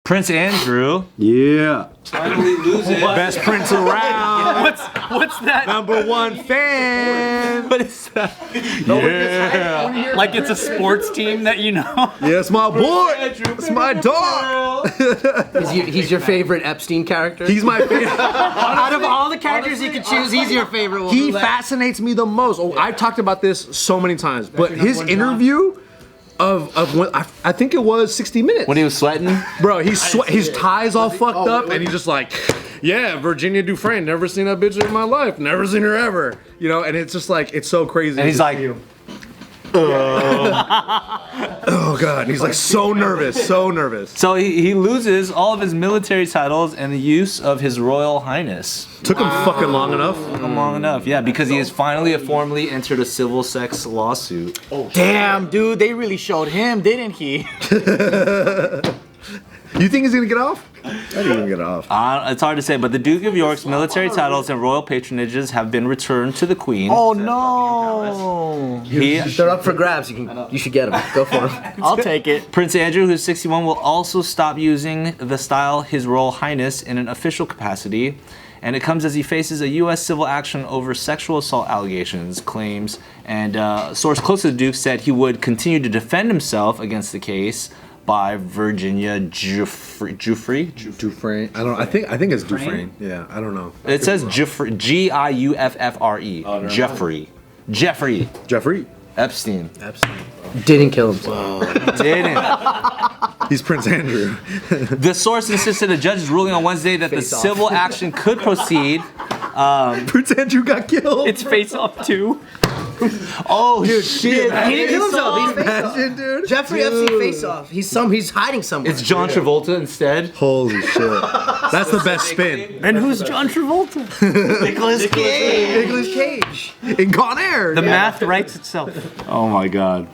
Prince Andrew. Yeah. Finally loses. Best prince around. What's that? #1 fan. What is that? Yeah. Like it's a sports team that you know? Yeah, it's my boy. It's my dog. He's your favorite Epstein character? He's my favorite. Out of all the characters you could choose, he's your favorite one. He fascinates me the most. Oh, I've talked about this so many times, but his interview of when I think it was 60 Minutes. When he was sweating? Bro, his tie's all fucked up, and he's just like, yeah, Virginia Dufresne, never seen that bitch in my life, never seen her ever. You know, and it's just like, it's so crazy. And he's like, oh God, and he's like so nervous. So he loses all of his military titles and the use of his Royal Highness. Took him fucking long enough. Long enough, yeah, because he has finally formally entered a civil sex lawsuit. Damn, dude, they really showed him, didn't he? You think he's gonna get off? I think he's gonna get off. It's hard to say, but the Duke of York's military titles and royal patronages have been returned to the Queen. Oh no! They're up for grabs. You should get them. Go for them. I'll take it. Prince Andrew, who's 61, will also stop using the style His Royal Highness in an official capacity. And it comes as he faces a U.S. civil action over sexual assault allegations, claims, and a source close to the Duke said he would continue to defend himself against the case by Virginia Dufresne. I don't know. I think it's Dufresne. Yeah, I don't know. It says Giuffre, Giuffre. Jeffrey Epstein. Didn't kill himself. Didn't. He's Prince Andrew. The source insisted a judge's ruling on Wednesday that the civil action could proceed. Prince Andrew got killed. It's Face Off 2. Oh shit! He didn't kill himself. He's face off. Imagine, dude. Jeffrey Epstein face off. He's hiding somewhere. It's John Travolta instead. Holy shit. That's the best spin. And who's John Travolta? Nicolas Cage. In Con Air. The math writes itself. Oh my god.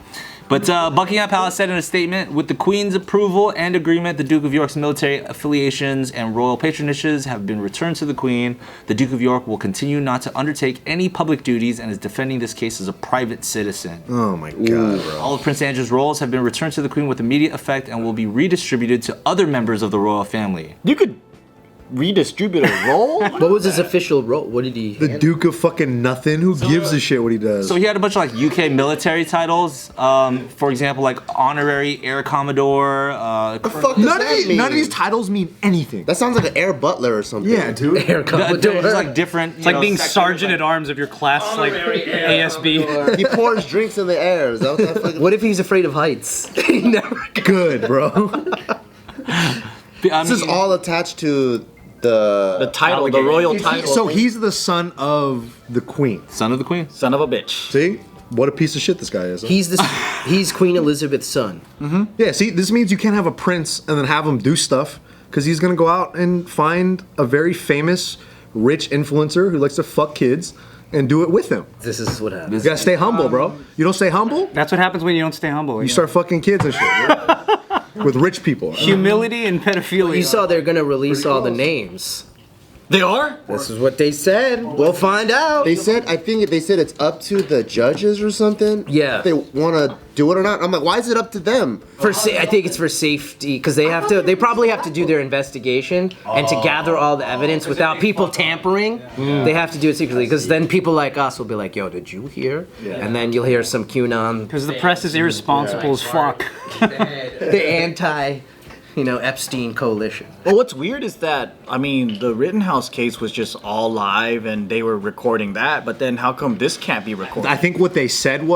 But Buckingham Palace said in a statement, with the Queen's approval and agreement, the Duke of York's military affiliations and royal patronages have been returned to the Queen. The Duke of York will continue not to undertake any public duties and is defending this case as a private citizen. Oh my god, bro. All of Prince Andrew's roles have been returned to the Queen with immediate effect and will be redistributed to other members of the royal family. You could redistribute a role? What was his official role? What did he? The Duke of fucking nothing. Who gives a shit what he does? So he had a bunch of like UK military titles. For example, like honorary Air Commodore. The fuck does that mean? None of these titles mean anything. That sounds like an air butler or something. Yeah, dude. Air Commodore. There's like different. It's like being sergeant at arms of your class, like ASB. He pours drinks in the air. Is that what that fucking... What if he's afraid of heights? He never. Good, bro. This is all attached to the title, the royal title. So he's the son of the Queen. Son of the Queen. Son of a bitch. See? What a piece of shit this guy is. Huh? He's Queen Elizabeth's son. Yeah, see, this means you can't have a prince and then have him do stuff, because he's gonna go out and find a very famous, rich influencer who likes to fuck kids and do it with him. This is what happens. You gotta stay humble, bro. You don't stay humble, That's what happens when you don't stay humble. you start fucking kids and shit. Bro. With rich people. Humility and pedophilia. You saw they're gonna release all the names. They are? This is what they said. We'll find out. They said, I think they said it's up to the judges or something. Yeah. If they want to do it or not. I'm like, why is it up to them? I think it's for safety because they probably have to do their investigation and to gather all the evidence without people tampering. They have to do it secretly because then people like us will be like, "Yo, did you hear?" And then you'll hear some QAnon. Because the press is irresponsible as fuck. The anti, Epstein coalition. Well, what's weird is that, I mean, the Rittenhouse case was just all live and they were recording that, but then how come this can't be recorded? I think what they said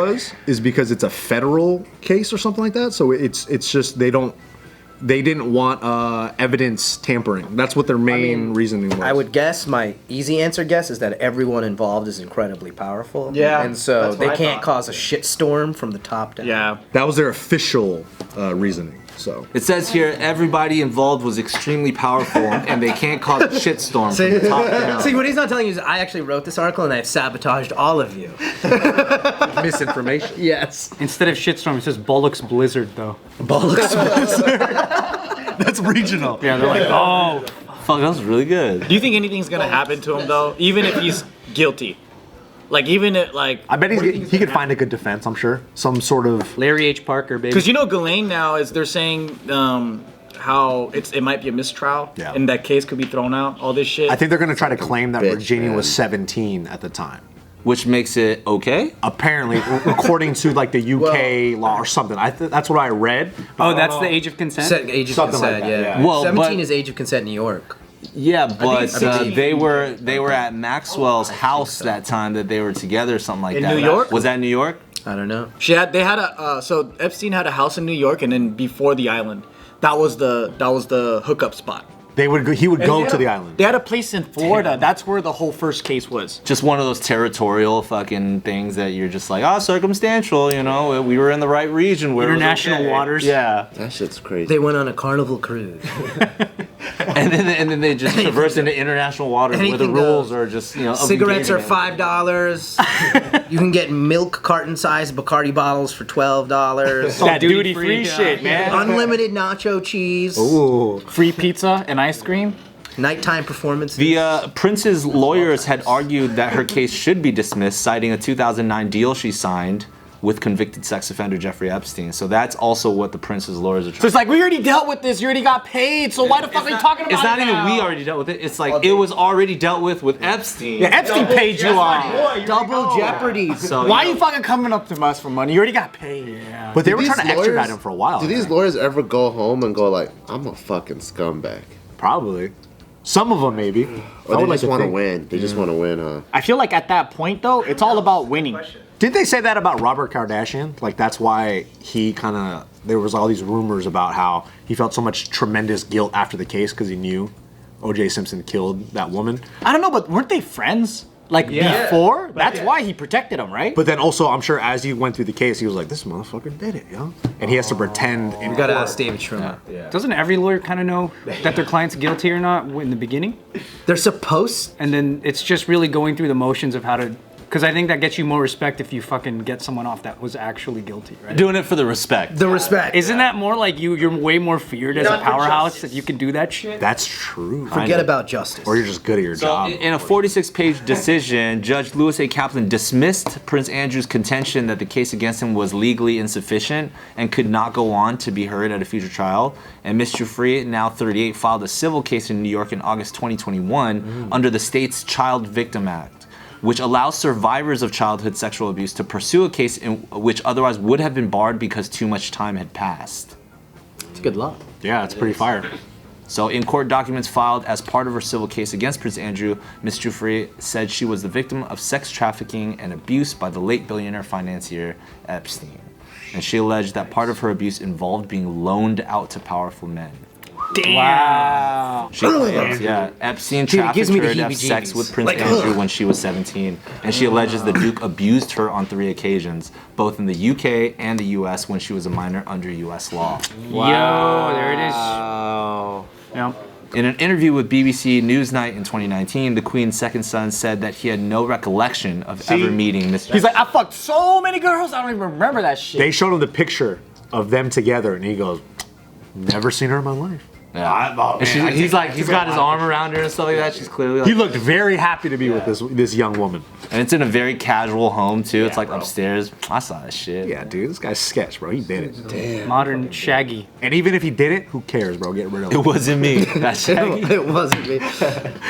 is because it's a federal case or something like that, so it's just they didn't want evidence tampering. That's what their main reasoning was. I would guess, my easy answer guess is that everyone involved is incredibly powerful. Yeah, And so that's what they I can't thought. cause a shitstorm from the top down. Yeah. That was their official reasoning. So It says here everybody involved was extremely powerful and they can't cause a shitstorm from the top down. See, what he's not telling you is I actually wrote this article and I've sabotaged all of you. misinformation. Yes. Instead of shitstorm, it says Bollocks Blizzard, though. That's regional. Yeah, they're like, oh. Fuck, that was really good. Do you think anything's gonna happen to him, though? Even if he's guilty? Like, even if, like... I bet he could find a good defense, I'm sure. Some sort of... Larry H. Parker, baby. Because, Ghislaine now, they're saying, how it might be a mistrial, Yeah. and that case could be thrown out. All this shit. I think they're going to try to claim that bitch, Virginia was man. 17 at the time. Which makes it okay. Apparently, according to like the UK law or something. That's what I read. Oh, that's the age of consent? Age of Something like consent, that, yeah. yeah. Well, 17 but- is age of consent in New York. Yeah, but it's- they were at Maxwell's house that time that they were together, or something like In that. New York? Was that in New York? I don't know. They had a so Epstein had a house in New York, and then before the island, that was the hookup spot. He would go to the island. They had a place in Florida. That's where the whole first case was. Just one of those territorial fucking things that you're just like, circumstantial, you know, we were in the right region. Where it was International okay. waters. Yeah. That shit's crazy. They went on a carnival cruise. and then they just traverse into international waters where the Anything rules goes. are just, you know, of Cigarettes are engagement. $5. You can get milk carton-sized Bacardi bottles for $12. That duty-free shit, man. Unlimited nacho cheese. Ooh. Free pizza and ice cream. Nighttime performances. The Prince's lawyers had argued that her case should be dismissed, citing a 2009 deal she signed with convicted sex offender Jeffrey Epstein. So that's also what the Prince's lawyers are trying. So it's like, we already dealt with this. You already got paid. So why the fuck are you talking about It's not it even now? we already dealt with it. It's like it was already dealt with Epstein. Yeah, Epstein paid you off. Double jeopardy. So, Why are you fucking coming up to us for money? You already got paid. But they Do were these trying to extradite him for a while. Do these lawyers ever go home and go like, I'm a fucking scumbag? Probably. Some of them maybe. Or they just want to think. win. They just want to win, huh? I feel like at that point, though, it's all about winning. Did they say that about Robert Kardashian? Like that's why he kind of there was all these rumors about how he felt so much tremendous guilt after the case because he knew O.J. Simpson killed that woman. I don't know, but weren't they friends? Like before? That's why he protected him, right? But then also, I'm sure as he went through the case, he was like, "This motherfucker did it, yo," and he has to pretend. In You gotta court. ask David Schwimmer. Doesn't every lawyer kind of know that their client's guilty or not in the beginning? They're supposed. And then it's just really going through the motions of how to. Because I think that gets you more respect if you fucking get someone off that was actually guilty, right? doing it for the respect. The respect. Isn't that more like you're way more feared as a powerhouse that you can do that shit? That's true. Forget about justice. Or you're just good at your So, job. in a 46-page decision, Judge Louis A. Kaplan dismissed Prince Andrew's contention that the case against him was legally insufficient and could not go on to be heard at a future trial. And Ms. Giuffre, now 38, filed a civil case in New York in August 2021 under the state's Child Victim Act, which allows survivors of childhood sexual abuse to pursue a case in which otherwise would have been barred because too much time had passed. It's good luck. Yeah, it's pretty fire. So, in court documents filed as part of her civil case against Prince Andrew, Ms. Giuffre said she was the victim of sex trafficking and abuse by the late billionaire financier Epstein. And she alleged that part of her abuse involved being loaned out to powerful men. Wow. She claims, Epstein Dude, it gives trafficked me her the to have sex heebie-jeebies. with Prince Like, Andrew when she was 17. And she alleges the Duke abused her on 3 occasions, both in the UK and the US when she was a minor under US law. Yo, there it is. Yeah. In an interview with BBC Newsnight in 2019, the Queen's second son said that he had no recollection of ever meeting Miss. He's like, I fucked so many girls, I don't even remember that shit. They showed him the picture of them together, and he goes, "Never seen her in my life." Yeah. And he's got his arm around her and stuff like that. She's clearly like, He looked very happy to be with this young woman. and it's in a very casual home too. It's like upstairs. I saw that shit. Yeah, dude, this guy's sketch, bro. He did it. Modern Shaggy. And even if he did it, who cares, bro? Get rid of It him. wasn't me. That's Shaggy. It wasn't me.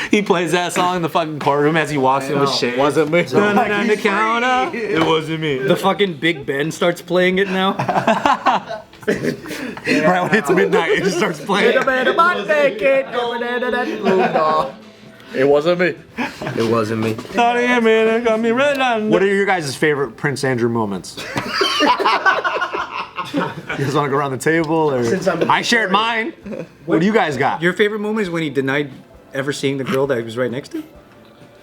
He plays that song in the fucking courtroom as he walks in with shit. Wasn't me. On the counter. It wasn't me. The fucking Big Ben starts playing it now. Right when it's midnight, it just starts playing. It wasn't me. It wasn't me. What are your guys' favorite Prince Andrew moments? You guys want to go around the table, or I shared mine. What do you guys got? Your favorite moment is when he denied ever seeing the girl that he was right next to?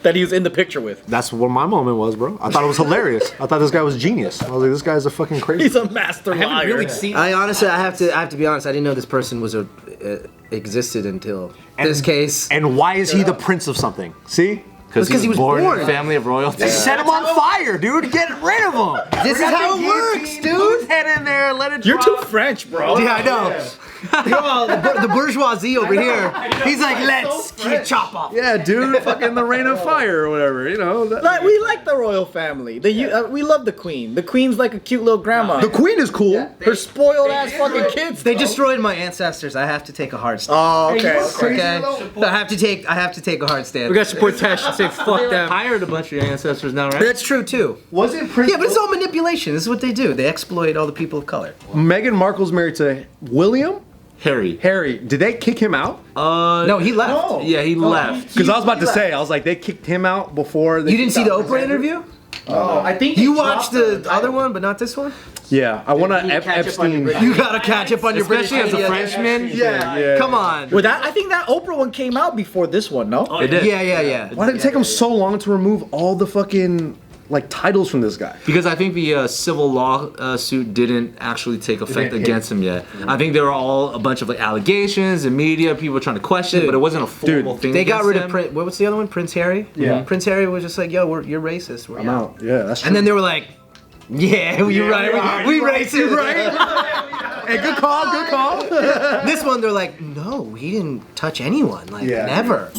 That he was in the picture with. That's what my moment was, bro. I thought it was hilarious. I thought this guy was genius. I was like, this guy's a fucking crazy. He's a master liar. Really seen I honestly, I have to be honest. I didn't know this person was existed until this case. And why is he the prince of something? See? Because he was born in born. a family of royalty. Set him on fire, dude. Get rid of him. This is how it works, dude. Head in there, let it You're drop. too French, bro. Yeah, I know. The bourgeoisie over here. He's like, let's chop off. Yeah, dude, fucking the Reign of Fire or whatever, you know. Like, we like the royal family. We love the queen. The queen's like a cute little grandma. The Queen is cool. Her spoiled ass fucking kids. They destroyed my ancestors. I have to take a hard stand. Oh, okay. Okay, I have to take a hard stand. We got to support Tesh and say fuck them. Hired a bunch of your ancestors now, right? That's true too. Was it Prince? Yeah, but it's all manipulation. This is what they do. They exploit all the people of color. Meghan Markle's married to William? Harry. Harry. Did they kick him out? No, he left. Yeah, he left. Because I was about to say, I was like, they kicked him out before. They You didn't kicked see the out Oprah Alexander? interview? Oh, I think You watched the other one, but not this one? Yeah, I want to Epstein. You gotta catch up on your British Especially as a media. Frenchman. Yeah. Come on. Well, I think that Oprah one came out before this one, no? It did. Yeah. Why did it take him so long to remove all the fucking like titles from this guy? Because I think the civil law suit didn't actually take effect against him yet. I think there were all a bunch of like allegations and media, people were trying to question it, but it wasn't a formal thing. They got against rid of him. Prince. What was the other one? Prince Harry? Yeah. Prince Harry was just like, yo, you're racist. We're I'm out. Yeah, that's true. And then they were like, yeah, you're right. We racist. Right? Hey, good call. This one, they're like, no, he didn't touch anyone. Like, Yeah. never.